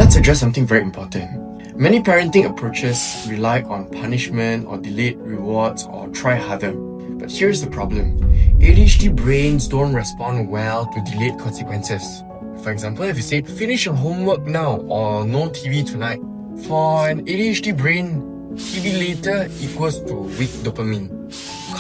let's address something very important. Many parenting approaches rely on punishment or delayed rewards or try harder. But here's the problem. ADHD brains don't respond well to delayed consequences. For example, if you say, finish your homework now or no TV tonight. For an ADHD brain, TV later equals to weak dopamine.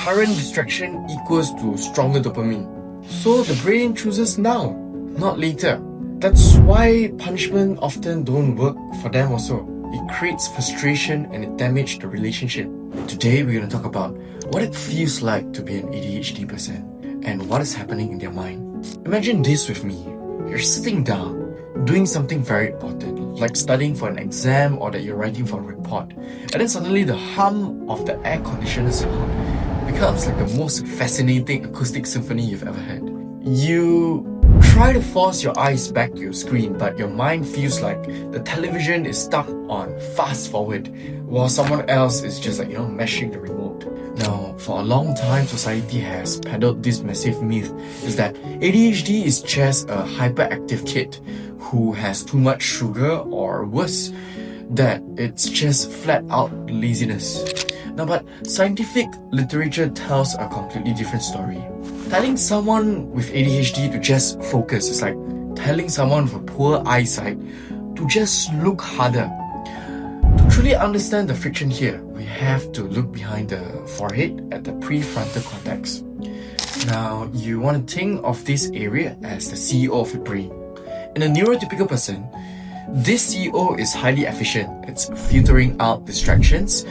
Current distraction equals to stronger dopamine. So the brain chooses now, not later. That's why punishment often don't work for them also. It creates frustration and it damages the relationship. Today we're going to talk about what it feels like to be an ADHD person and what is happening in their mind. Imagine this with me. You're sitting down, doing something very important, like studying for an exam or that you're writing for a report. And then suddenly the hum of the air conditioner sound becomes like the most fascinating acoustic symphony you've ever heard. You try to force your eyes back to your screen, but your mind feels like the television is stuck on fast forward while someone else is just mashing the remote. Now, for a long time, society has peddled this massive myth is that ADHD is just a hyperactive kid who has too much sugar, or worse, that it's just flat out laziness. Now, but scientific literature tells a completely different story. Telling someone with ADHD to just focus is like telling someone with poor eyesight to just look harder. To truly understand the friction here, we have to look behind the forehead at the prefrontal cortex. Now, you want to think of this area as the CEO of your brain. In a neurotypical person, this CEO is highly efficient. It's filtering out distractions,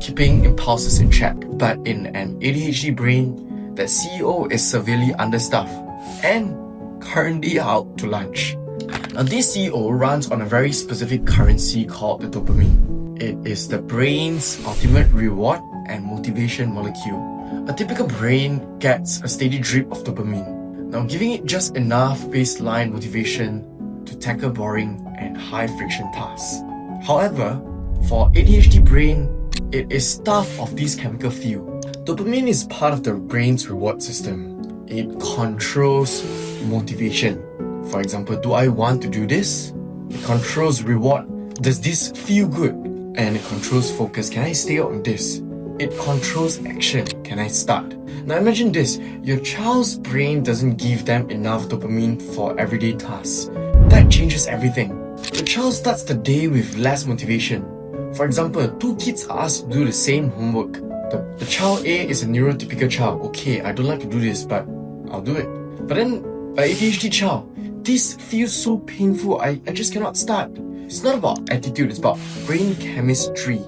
keeping impulses in check. But in an ADHD brain, that CEO is severely understaffed and currently out to lunch. Now, this CEO runs on a very specific currency called the dopamine. It is the brain's ultimate reward and motivation molecule. A typical brain gets a steady drip of dopamine, now giving it just enough baseline motivation to tackle boring and high friction tasks. However, for ADHD brain, it is starved of this chemical fuel. Dopamine is part of the brain's reward system. It controls motivation. For example, do I want to do this? It controls reward. Does this feel good? And it controls focus. Can I stay on this? It controls action. Can I start? Now imagine this. Your child's brain doesn't give them enough dopamine for everyday tasks. That changes everything. The child starts the day with less motivation. For example, two kids are asked to do the same homework. The child A is a neurotypical child. Okay, I don't like to do this, but I'll do it. But then, an ADHD child, this feels so painful, I just cannot start. It's not about attitude, it's about brain chemistry.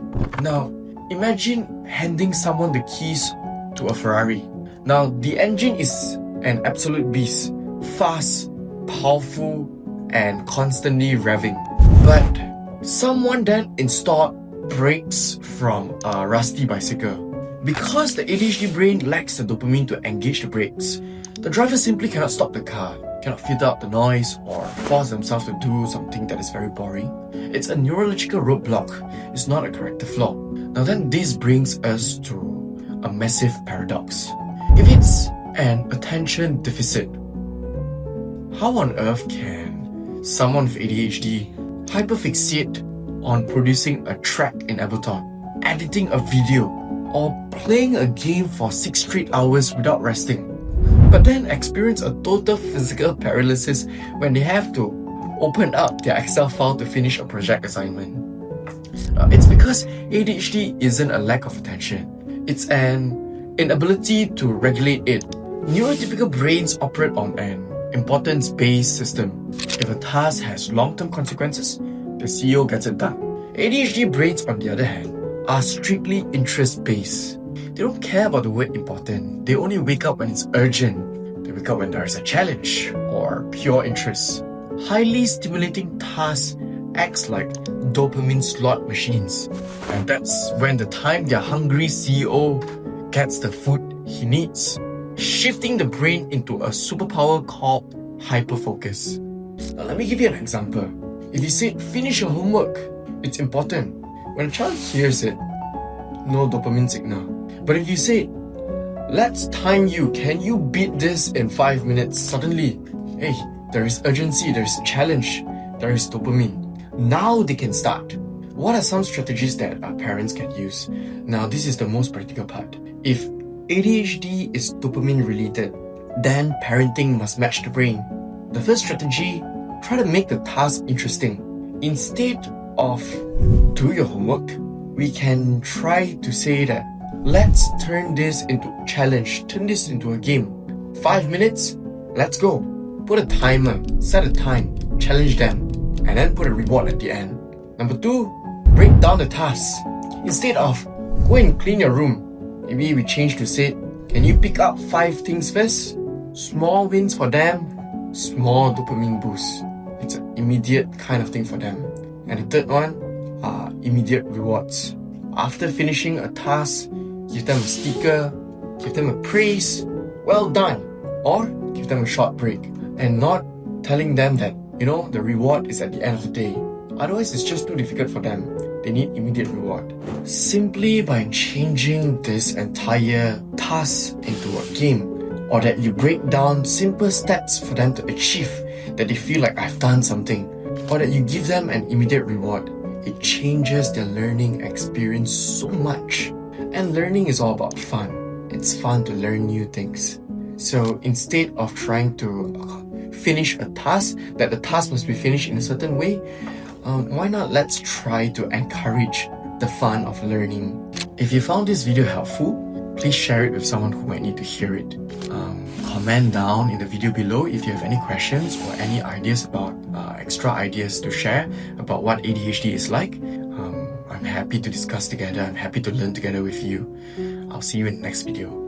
Now, imagine handing someone the keys to a Ferrari. Now, the engine is an absolute beast. Fast, powerful, and constantly revving. But someone then installed brakes from a rusty bicycle. Because the ADHD brain lacks the dopamine to engage the brakes, the driver simply cannot stop the car, cannot filter out the noise, or force themselves to do something that is very boring. It's a neurological roadblock, it's not a character flaw. Now then, this brings us to a massive paradox. If it's an attention deficit, how on earth can someone with ADHD hyperfixate on producing a track in Ableton, editing a video, or playing a game for 6 straight hours without resting, but then experience a total physical paralysis when they have to open up their Excel file to finish a project assignment? It's because ADHD isn't a lack of attention, it's an inability to regulate it. Neurotypical brains operate on an importance-based system. If a task has long-term consequences, the CEO gets it done. ADHD brains, on the other hand, are strictly interest-based. They don't care about the word important. They only wake up when it's urgent. They wake up when there is a challenge or pure interest. Highly stimulating tasks acts like dopamine slot machines. And that's when the time their hungry CEO gets the food he needs, shifting the brain into a superpower called hyperfocus. Now let me give you an example. If you say, finish your homework, it's important. When a child hears it, no dopamine signal. But if you say, let's time you, can you beat this in 5 minutes? Suddenly, hey, there is urgency, there is challenge, there is dopamine. Now they can start. What are some strategies that parents can use? Now, this is the most practical part. If ADHD is dopamine related, then parenting must match the brain. The first strategy, try to make the task interesting. Instead of do your homework, we can try to say that let's turn this into a challenge, turn this into a game. 5 minutes, let's go. Put a timer, set a time, challenge them, and then put a reward at the end. Number 2, break down the tasks. Instead of go and clean your room, maybe we change to say, can you pick up 5 things first? Small wins for them, small dopamine boosts. It's an immediate kind of thing for them. And the third one are immediate rewards. After finishing a task, give them a sticker, give them a praise, well done, or give them a short break, and not telling them that, the reward is at the end of the day. Otherwise, it's just too difficult for them. They need immediate reward. Simply by changing this entire task into a game, or that you break down simple steps for them to achieve, that they feel like I've done something, or that you give them an immediate reward, it changes their learning experience so much. And learning is all about fun. It's fun to learn new things. So instead of trying to finish a task, that the task must be finished in a certain way, why not let's try to encourage the fun of learning. If you found this video helpful, please share it with someone who might need to hear it. Comment down in the video below if you have any questions or any ideas about extra ideas to share about what ADHD is like. I'm happy to discuss together. I'm happy to learn together with you. I'll see you in the next video.